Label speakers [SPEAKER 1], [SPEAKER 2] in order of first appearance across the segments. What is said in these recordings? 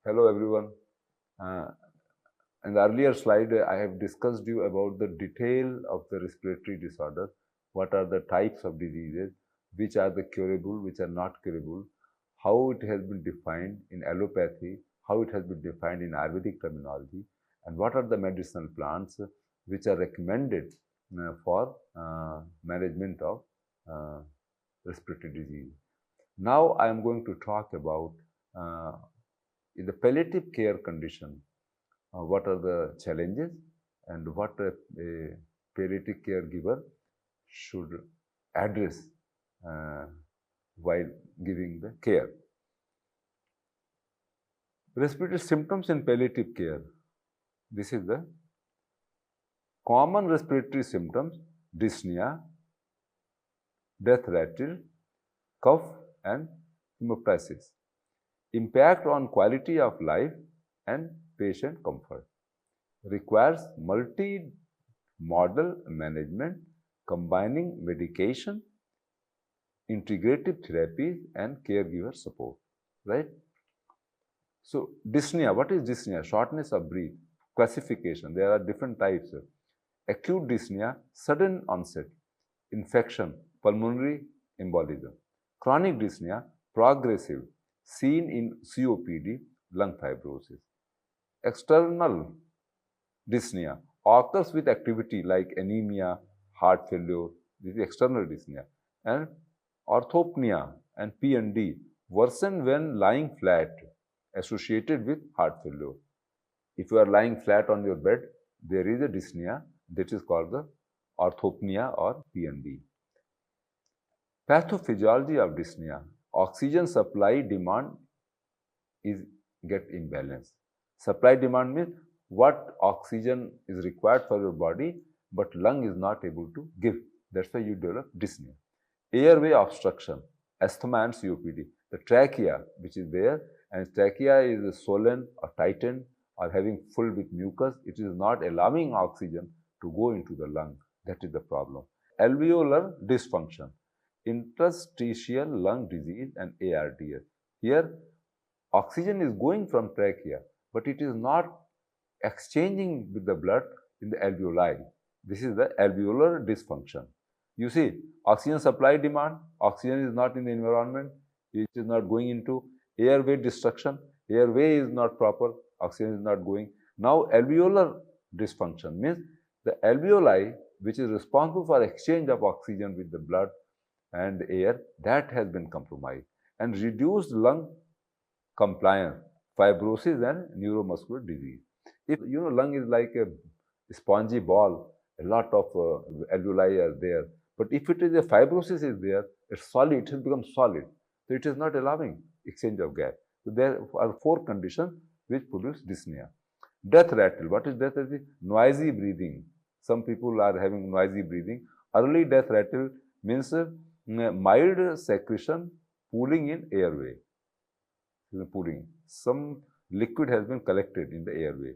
[SPEAKER 1] Hello everyone. Uh, in the earlier slide, I have discussed you about the detail of the respiratory disorder. What are the types of diseases, which are the curable, which are not curable, how it has been defined in allopathy, how it has been defined in Ayurvedic terminology, and what are the medicinal plants which are recommended for management of uh, respiratory disease. Now I am going to talk about uh, in the palliative care condition, what are the challenges and what a palliative caregiver should address uh, while giving the care. Respiratory symptoms in palliative care. This is the common respiratory symptoms: dyspnea, death rattle, cough, and hemoptysis. Impact on quality of life and patient comfort. Requires multi-modal management combining medication, integrative therapies, and caregiver support, right? So, dyspnea, what is dyspnea? Shortness of breath. Classification, there are different types. Acute dyspnea, sudden onset, infection, pulmonary embolism. Chronic dyspnea, progressive, seen in COPD, lung fibrosis. External dyspnea occurs with activity like anemia, heart failure. This is external dyspnea. And orthopnea and P&D worsen when lying flat, associated with heart failure. If you are lying flat on your bed, there is a dyspnea that is called the orthopnea or P&D. Pathophysiology of dyspnea. Oxygen supply demand is get imbalanced. Supply demand means what oxygen is required for your body, but lung is not able to give. That's why you develop dyspnea. Airway obstruction, asthma and COPD. The trachea, which is there, and trachea is swollen or tightened or having full with mucus, it is not allowing oxygen to go into the lung. That is the problem. Alveolar dysfunction, interstitial lung disease, and ARDS. Here, oxygen is going from trachea, but it is not exchanging with the blood in the alveoli. This is the alveolar dysfunction. You see, oxygen supply demand, oxygen is not in the environment, it is not going into airway destruction, airway is not proper, oxygen is not going. Now, alveolar dysfunction means the alveoli, which is responsible for exchange of oxygen with the blood and the air, that has been compromised, and reduced lung compliance, fibrosis, and neuromuscular disease. If lung is like a spongy ball, a lot of alveoli are there. But if it is a fibrosis is there, it's solid, it has become solid. So it is not allowing exchange of gas. So there are 4 conditions which produce dyspnea. Death rattle. What is death rattle? Noisy breathing. Some people are having noisy breathing. Early death rattle means mild secretion pooling in airway. Pooling. Some liquid has been collected in the airway.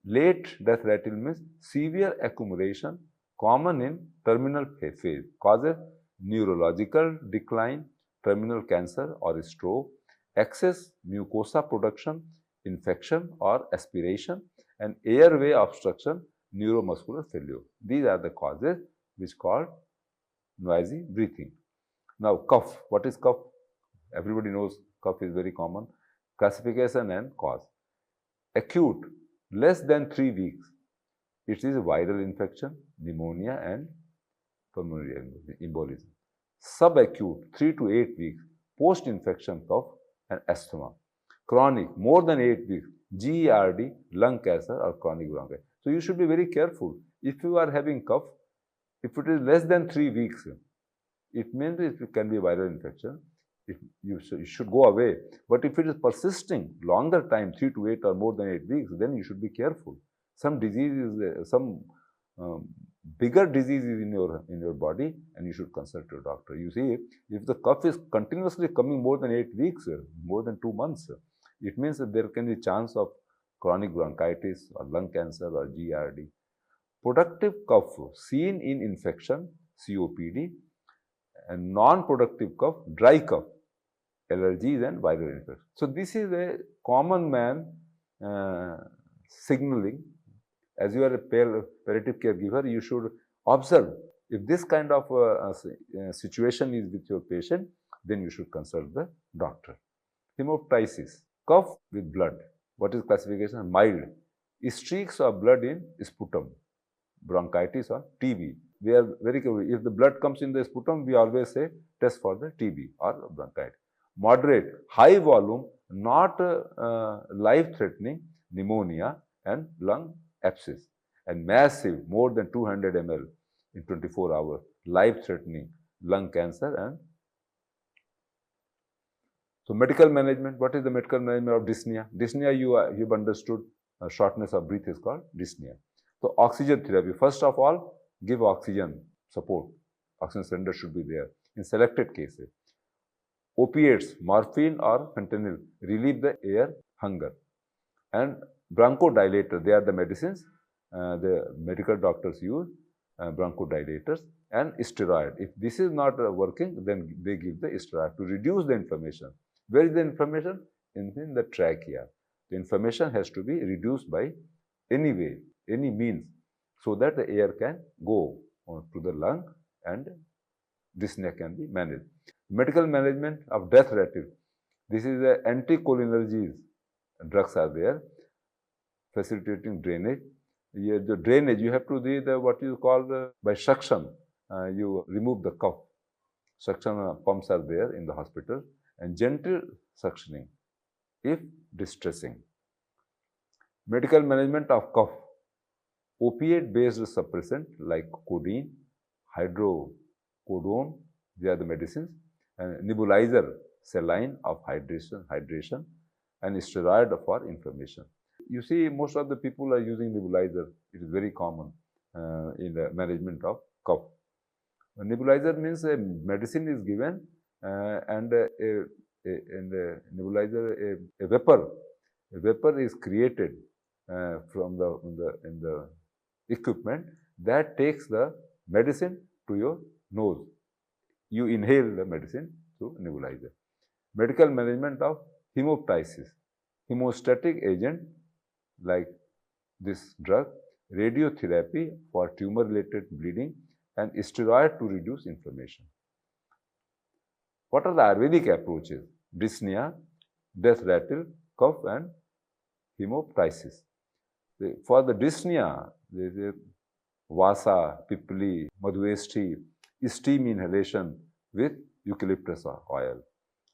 [SPEAKER 1] Late death rattle means severe accumulation, common in terminal phase, causes neurological decline, terminal cancer or stroke, excess mucosa production, infection or aspiration, and airway obstruction, neuromuscular failure. These are the causes which called noisy breathing. Now, cough. What is cough? Everybody knows cough is very common. Classification and cause. Acute, less than 3 weeks. It is a viral infection, pneumonia, and pulmonary embolism. Subacute, 3 to 8 weeks. Post-infection cough and asthma. Chronic, more than 8 weeks. GERD, lung cancer, or chronic bronchitis. So you should be very careful. If you are having cough, if it is less than 3 weeks, it means it can be a viral infection. You should go away. But if it is persisting longer time, 3 to 8 or more than 8 weeks, then you should be careful. Some diseases, some bigger diseases in your body, and you should consult your doctor. You see, if the cough is continuously coming more than 8 weeks, more than 2 months, it means that there can be chance of chronic bronchitis or lung cancer or GERD. Productive cough seen in infection, COPD, and non-productive cough, dry cough, allergies and viral infections. So this is a common man signaling. As you are a palliative caregiver, you should observe if this kind of situation is with your patient, then you should consult the doctor. Hemoptysis, cough with blood. What is classification? Mild. Streaks of blood in sputum, bronchitis or TB. We are very careful. If the blood comes in the sputum, we always say test for the TB or bronchitis. Moderate, high volume, not life-threatening pneumonia and lung abscess. And massive, more than 200 ml in 24 hours, life-threatening lung cancer. And so medical management, what is the medical management of dyspnea? Dyspnea, you've understood, shortness of breath is called dyspnea. So oxygen therapy, first of all, give oxygen support. Oxygen cylinder should be there in selected cases. Opiates, morphine or fentanyl, relieve the air hunger. And bronchodilator, they are the medicines the medical doctors use, bronchodilators, and steroid. If this is not working, then they give the steroid to reduce the inflammation. Where is the inflammation? In the trachea. The inflammation has to be reduced by any way, any means, so that the air can go to the lung and dyspnea can be managed. Medical management of death rattle. This is the anticholinergies drugs are there, facilitating drainage. Here the drainage, you have to do the what you call by suction. You remove the cough. Suction pumps are there in the hospital, and gentle suctioning if distressing. Medical management of cough. Opiate-based suppressant like codeine, hydrocodone, they are the medicines, and nebulizer, saline of hydration, and steroid for inflammation. You see, most of the people are using nebulizer. It is very common in the management of cough. A nebulizer means a medicine is given and in the nebulizer a vapor is created from the equipment that takes the medicine to your nose. You inhale the medicine through nebulizer. Medical management of hemoptysis. Hemostatic agent like this drug, radiotherapy for tumor-related bleeding, and steroid to reduce inflammation. What are the Ayurvedic approaches? Dyspnea, death rattle, cough, and hemoptysis. For the dyspnea, there is vasa, pipli, madhuveshti, steam inhalation with eucalyptus oil.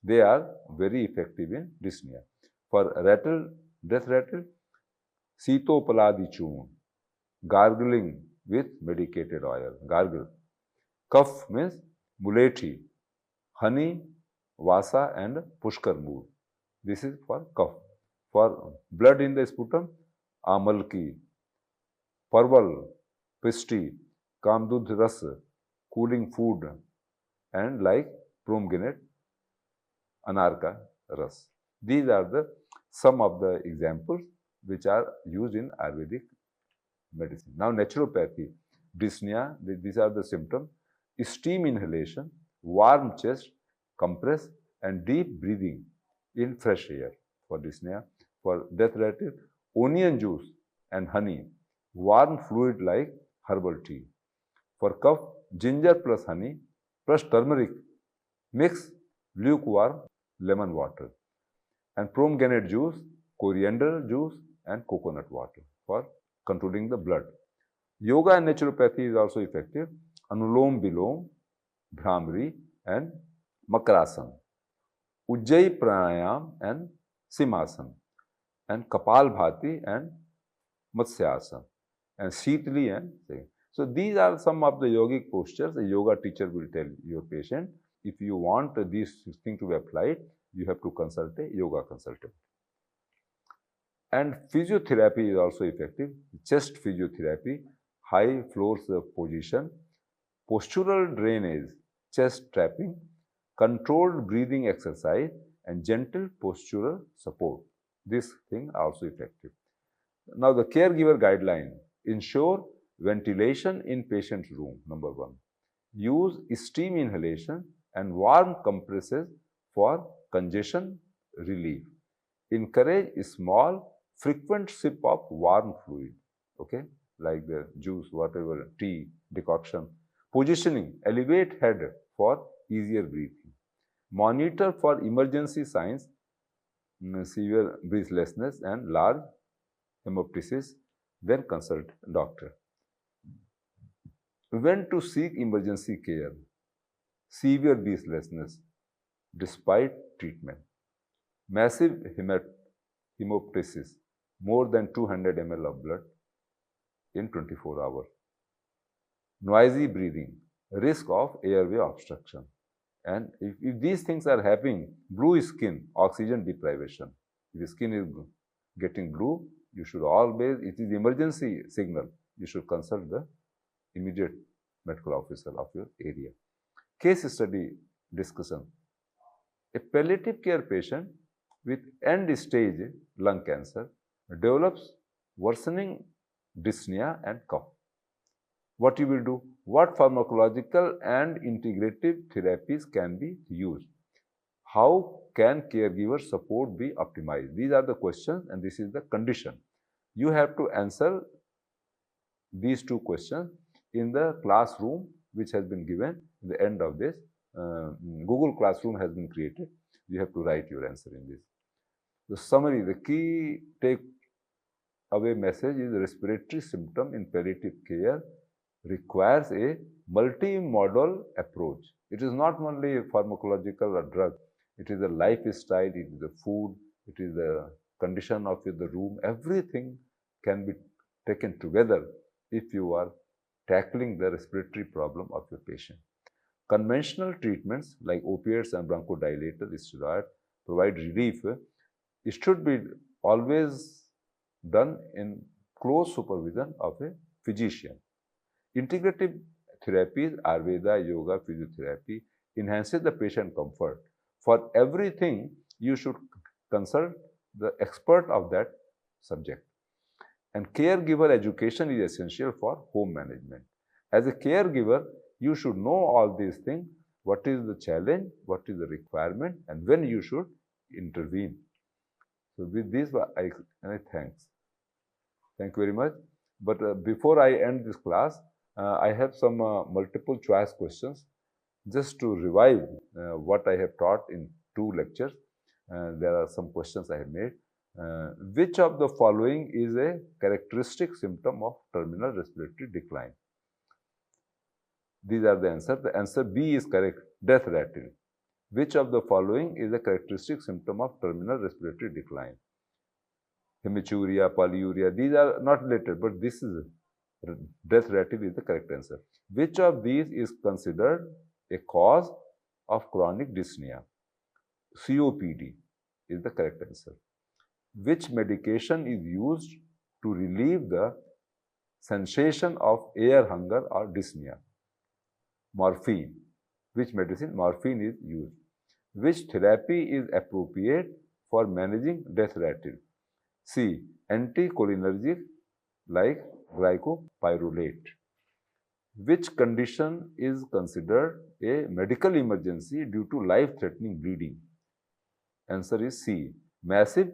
[SPEAKER 1] They are very effective in dyspnea. For rattle, death rattle, sitopaladi churn, gargling with medicated oil, gargle. Cough means mulethi, honey, vasa, and pushkar mood. This is for cough. For blood in the sputum, amalki, parval, pisti, kamdudh ras, cooling food, and like pomegranate, anarka ras. These are some of the examples which are used in Ayurvedic medicine. Now, naturopathy, dyspnea, these are the symptoms. Steam inhalation, warm chest, compress, and deep breathing in fresh air for dyspnea. For death rattle, onion juice and honey, warm fluid like herbal tea. For cough, ginger plus honey plus turmeric, mix lukewarm lemon water. And pomegranate juice, coriander juice, and coconut water for controlling the blood. Yoga and naturopathy is also effective. Anulom Vilom, Bhramari, and Makarasana. Ujjayi Pranayam and Simhasana. And Kapalbhati and Matsyasana. And Sheetli and Singh. So these are some of the yogic postures. A yoga teacher will tell your patient. If you want these things to be applied, you have to consult a yoga consultant. And physiotherapy is also effective. Chest physiotherapy, high floors position, postural drainage, chest tapping, controlled breathing exercise, and gentle postural support. This thing also effective. Now the caregiver guideline, ensure ventilation in patient's room, number 1. Use steam inhalation and warm compresses for congestion relief. Encourage a small, frequent sip of warm fluid, okay, like the juice, whatever, tea, decoction. Positioning, elevate head for easier breathing. Monitor for emergency signs, severe breathlessness and large hemoptysis, then consult doctor. When to seek emergency care? Severe breathlessness despite treatment. Massive hemoptysis, more than 200 ml of blood in 24 hours. Noisy breathing, risk of airway obstruction. And if these things are happening, blue skin, oxygen deprivation. If the skin is getting blue, you should always, it is emergency signal, you should consult the immediate medical officer of your area. Case study discussion. A palliative care patient with end-stage lung cancer develops worsening dyspnea and cough. What you will do? What pharmacological and integrative therapies can be used? How can caregiver support be optimized? These are the questions and this is the condition. You have to answer these two questions in the classroom which has been given in the end of this. Google Classroom has been created. You have to write your answer in this. The summary, the key take away message is respiratory symptom in palliative care requires a multimodal approach. It is not only a pharmacological or drug, it is a lifestyle, it is the food, it is the condition of the room. Everything can be taken together if you are tackling the respiratory problem of your patient. Conventional treatments like opiates and bronchodilators, steroids provide relief. It should be always done in close supervision of a physician. Integrative therapies, Ayurveda, yoga, physiotherapy enhances the patient comfort. For everything, you should consult the expert of that subject. And caregiver education is essential for home management. As a caregiver, you should know all these things. What is the challenge, what is the requirement, and when you should intervene. So with this, I thanks. Thank you very much. But before I end this class, I have some multiple choice questions just to revive what I have taught in 2 lectures. There are some questions I have made. Which of the following is a characteristic symptom of terminal respiratory decline? These are the answers. The answer B is correct, death rattle. Which of the following is a characteristic symptom of terminal respiratory decline? Hematuria, polyuria, these are not related, but this is death rattle is the correct answer. Which of these is considered a cause of chronic dyspnea? COPD is the correct answer. Which medication is used to relieve the sensation of air hunger or dyspnea? Morphine. Which medicine? Morphine is used. Which therapy is appropriate for managing death rattle? C. Anticholinergic like glycopyrrolate. Which condition is considered a medical emergency due to life-threatening bleeding? Answer is C. Massive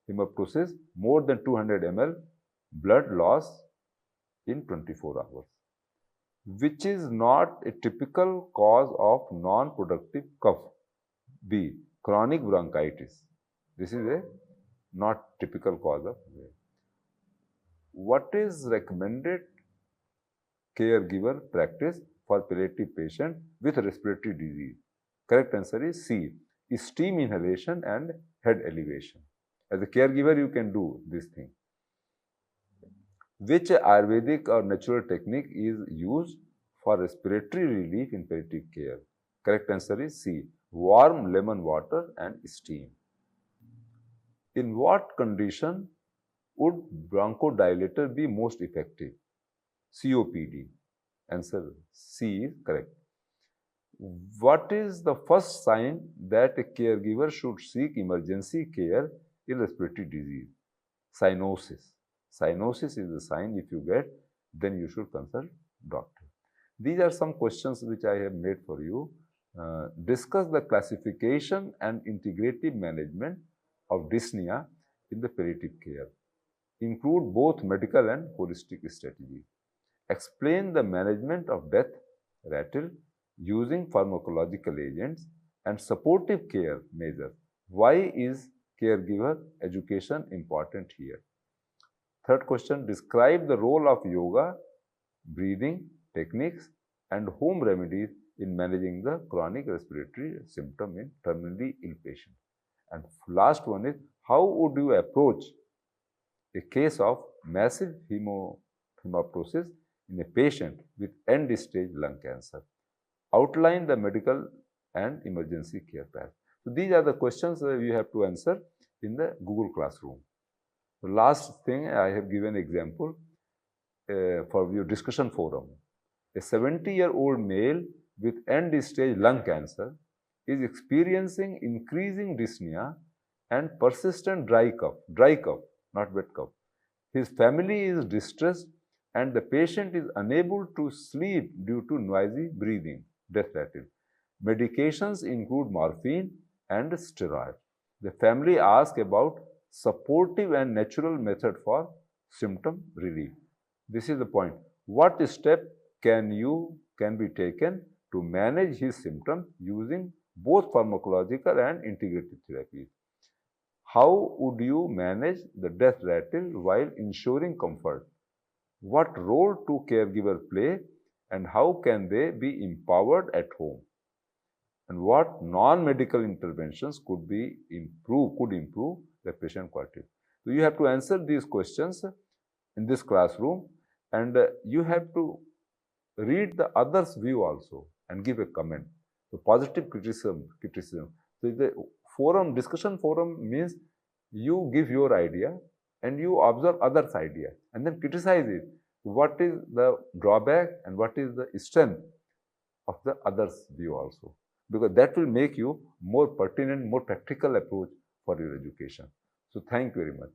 [SPEAKER 1] hemoptysis, more than 200 ml blood loss in 24 hours. Which is not a typical cause of non-productive cough? B. Chronic bronchitis. This is a not typical cause of. What is recommended caregiver practice for palliative patient with respiratory disease? Correct answer is C. Steam inhalation and head elevation. As a caregiver, you can do this thing. Which Ayurvedic or natural technique is used for respiratory relief in palliative care? Correct answer is C. Warm lemon water and steam. In what condition would bronchodilator be most effective? COPD. Answer C is correct. What is the first sign that a caregiver should seek emergency care in respiratory disease? Cyanosis. Cyanosis is the sign. If you get, then you should consult doctor. These are some questions which I have made for you. Discuss the classification and integrative management of dyspnea in the palliative care. Include both medical and holistic strategies. Explain the management of death rattle using pharmacological agents and supportive care measures. Why is caregiver education important here? Third question, describe the role of yoga, breathing techniques and home remedies in managing the chronic respiratory symptom in terminally ill patient. And last one is, how would you approach a case of massive hemoptysis in a patient with end-stage lung cancer? Outline the medical and emergency care path. So these are the questions that you have to answer in the Google Classroom. The last thing, I have given example for your discussion forum. A 70-year-old male with end-stage lung cancer is experiencing increasing dyspnea and persistent dry cough, not wet cough. His family is distressed and the patient is unable to sleep due to noisy breathing, death rattle. Medications include morphine and steroid. The family asks about supportive and natural method for symptom relief. This is the point. What step can be taken to manage his symptoms using both pharmacological and integrative therapies? How would you manage the death rattle while ensuring comfort? What role do caregivers play and how can they be empowered at home? And what non-medical interventions could improve the patient quality? So you have to answer these questions in this classroom, and you have to read the others' view also and give a comment. So positive criticism. So the discussion forum means you give your idea and you observe others' idea and then criticize it. What is the drawback and what is the strength of the others' view also? Because that will make you more pertinent, more practical approach for your education. So thank you very much.